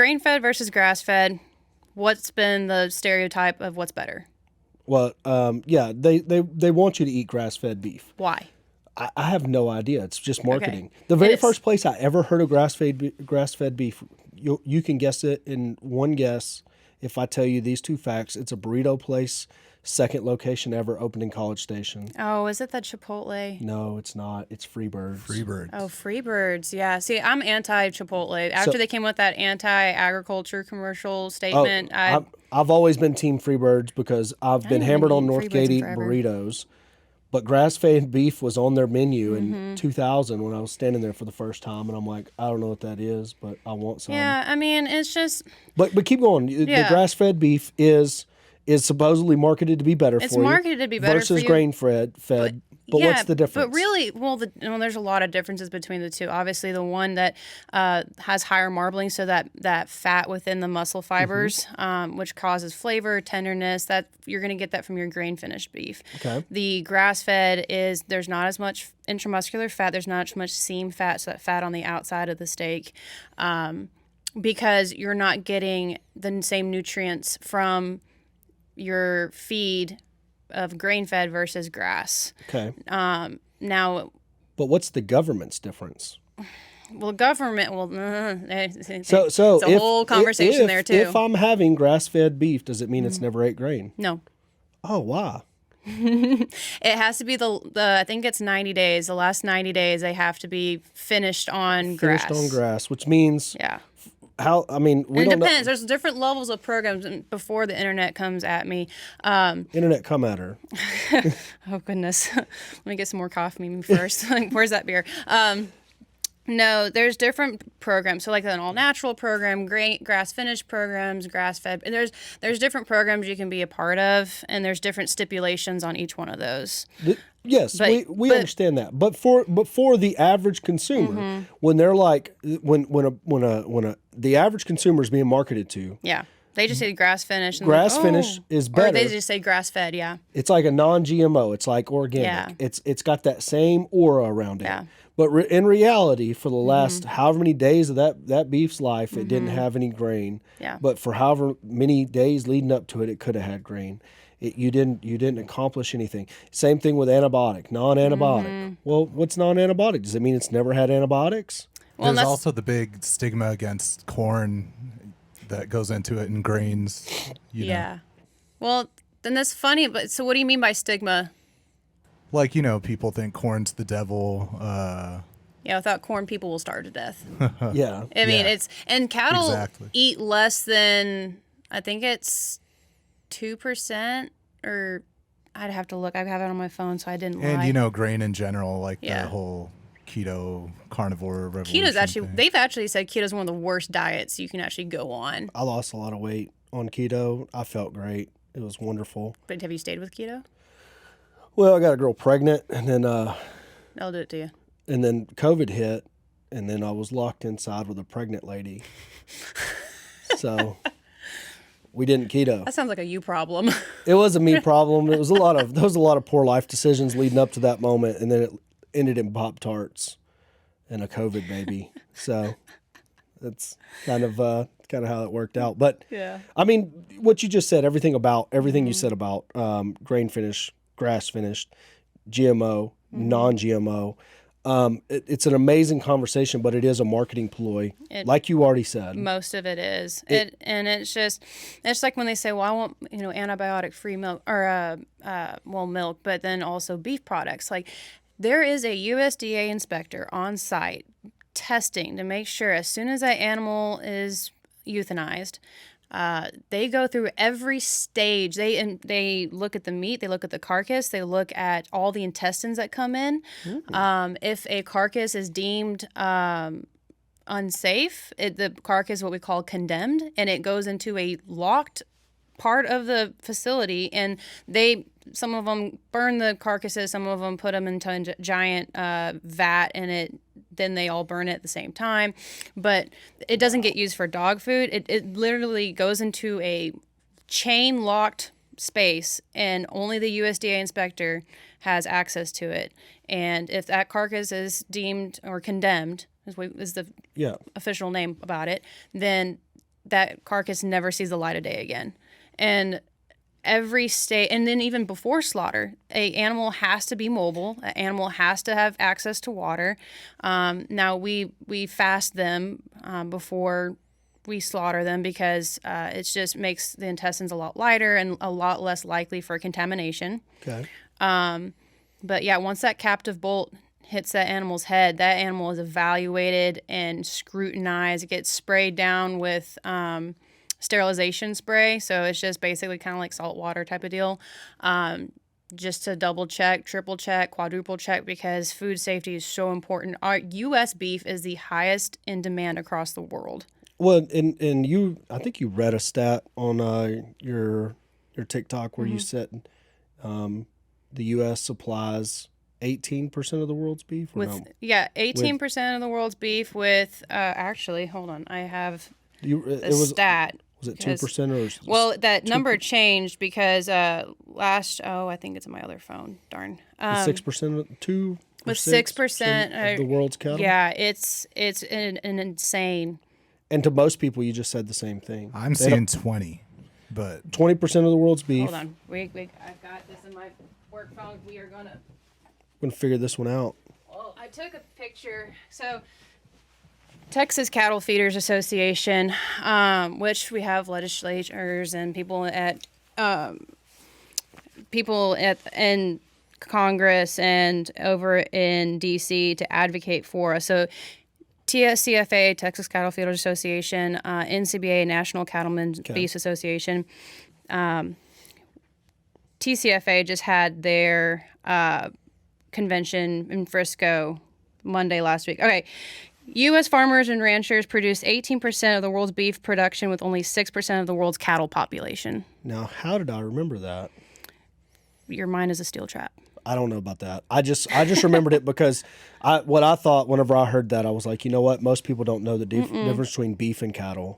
Grain-fed versus grass-fed, what's been the stereotype of what's better? Well, they want you to eat grass-fed beef. Why? I have no idea. It's just marketing. Okay. The very It is. first place I ever heard of grass-fed beef, you can guess it in one guess. If I tell you these two facts, it's a burrito place, second location ever, opened in College Station. Oh, is it that Chipotle? No, it's not. It's Freebirds. Freebirds. Oh, Freebirds. Yeah. See, I'm anti-Chipotle. After they came with that anti-agriculture commercial statement, I've always been Team Freebirds because I've been hammered on Northgate Freebirds in eating forever. burritos. But grass-fed beef was on their menu in 2000 when I was standing there for the first time, and I'm like, I don't know what that is, but I want some. yeah, I mean, it's just, But keep going. The Yeah. grass-fed beef is supposedly marketed to be better It's for you. marketed to be better versus for you. grain-fed. But what's the difference? But really, there's a lot of differences between the two. Obviously, the one that has higher marbling, so that fat within the muscle fibers, which causes flavor, tenderness, that you're going to get that from your grain-finished beef. Okay. The grass-fed there's not as much intramuscular fat. There's not as much seam fat, so that fat on the outside of the steak, because you're not getting the same nutrients from your feed of grain-fed versus grass. Okay. Now, But what's the government's difference? well, government, it's So a whole conversation there too. If I'm having grass-fed beef, does it mean it's never ate grain? No, Oh, why? it has to be the I think it's 90 days. The last 90 days they have to be finished on grass. Finished on grass, which means Yeah. how? I mean, we And it don't depends. know. There's different levels of programs before the internet comes at me. Internet, come at her. Oh goodness, let me get some more coffee first. Like, where's that beer? No, there's different programs. So like an all natural program, grass finished programs, grass fed. And there's different programs you can be a part of, and there's different stipulations on each one of those. Yes, But- we understand that. But for the average consumer, when they're like when the average consumer is being marketed to, Yeah, they just say grass finished. Grass finished is Or better. they just say grass fed. Yeah. it's like a non-GMO. It's like organic. Yeah. It's got that same aura around it. Yeah. But in reality, for the last however many days of that beef's life, it didn't have any grain. Yeah. But for however many days leading up to it, it could have had grain. You didn't accomplish anything. Same thing with antibiotic, non-antibiotic. Well, what's non-antibiotic? Does it mean it's never had antibiotics? Well, There's also the big stigma against corn that goes into it and grains. You know. Yeah. Well, then that's funny. But so, what do you mean by stigma? Like, people think corn's the devil. Yeah, without corn, people will starve to death. Yeah. I mean, Yeah. and cattle Exactly. eat less than, I think it's 2%, or I'd have to look. I have it on my phone, so I didn't lie. And, grain in general, like Yeah. the whole keto carnivore revolution. Keto's actually, thing. they've actually said keto's one of the worst diets you can actually go on. I lost a lot of weight on keto. I felt great. It was wonderful. But have you stayed with keto? Well, I got a girl pregnant, and then They'll do it to you. COVID hit, and then I was locked inside with a pregnant lady. So we didn't keto. That sounds like a you problem. It was a me problem. There was a lot of poor life decisions leading up to that moment, and then it ended in Pop-Tarts and a COVID baby. So that's kind of how it worked out. But Yeah. I mean, what you just said, everything you said about grain finished, grass finished, GMO, non-GMO. It's an amazing conversation, but it is a marketing ploy, like you already said. Most of it is. And it's like when they say, well, I want, antibiotic free milk or, milk, but then also beef products. Like there is a USDA inspector on site testing to make sure as soon as that animal is euthanized, they go through every stage. They look at the meat, they look at the carcass, they look at all the intestines that come in. If a carcass is deemed unsafe, the carcass is what we call condemned, and it goes into a locked part of the facility, and some of them burn the carcasses, some of them put them into a giant vat, and then they all burn it at the same time. But it doesn't get used for dog food. It literally goes into a chain locked space, and only the USDA inspector has access to it. And if that carcass is deemed or condemned, is the official name about it, then that carcass never sees the light of day again. And every state, and then even before slaughter, a animal has to be mobile. An animal has to have access to water. Now we fast them before we slaughter them because it just makes the intestines a lot lighter and a lot less likely for contamination. Okay. But yeah, once that captive bolt hits that animal's head, that animal is evaluated and scrutinized. It gets sprayed down with sterilization spray. So it's just basically kind of like salt water type of deal. Just to double check, triple check, quadruple check, because food safety is so important. Our U.S. beef is the highest in demand across the world. Well, and you, I think you read a stat on your TikTok where you said the U.S. supplies 18% of the world's beef. Or no? Yeah, 18% of the world's beef. With actually, hold on, I have the stat. Was it 2% or? Well, that number changed because I think it's in my other phone. Darn. 6%, 2. With 6% of the world's cattle. Yeah, it's an insane. And to most people, you just said the same thing. I'm seeing 20, but 20% of the world's beef. Hold on, wait, I've got this in my work phone. We are gonna figure this one out. Well, I took a picture. So, Texas Cattle Feeders Association, which we have legislators and people in Congress and over in D.C. to advocate for us. So, TSCFA, Texas Cattle Feeders Association, NCBA, National Cattlemen's Beef Association, TCFA just had their convention in Frisco Monday last week. Okay. U.S. farmers and ranchers produce 18% of the world's beef production with only 6% of the world's cattle population. Now, how did I remember that? Your mind is a steel trap. I don't know about that. I just remembered it because what I thought whenever I heard that, I was like, you know what? Most people don't know the difference between beef and cattle.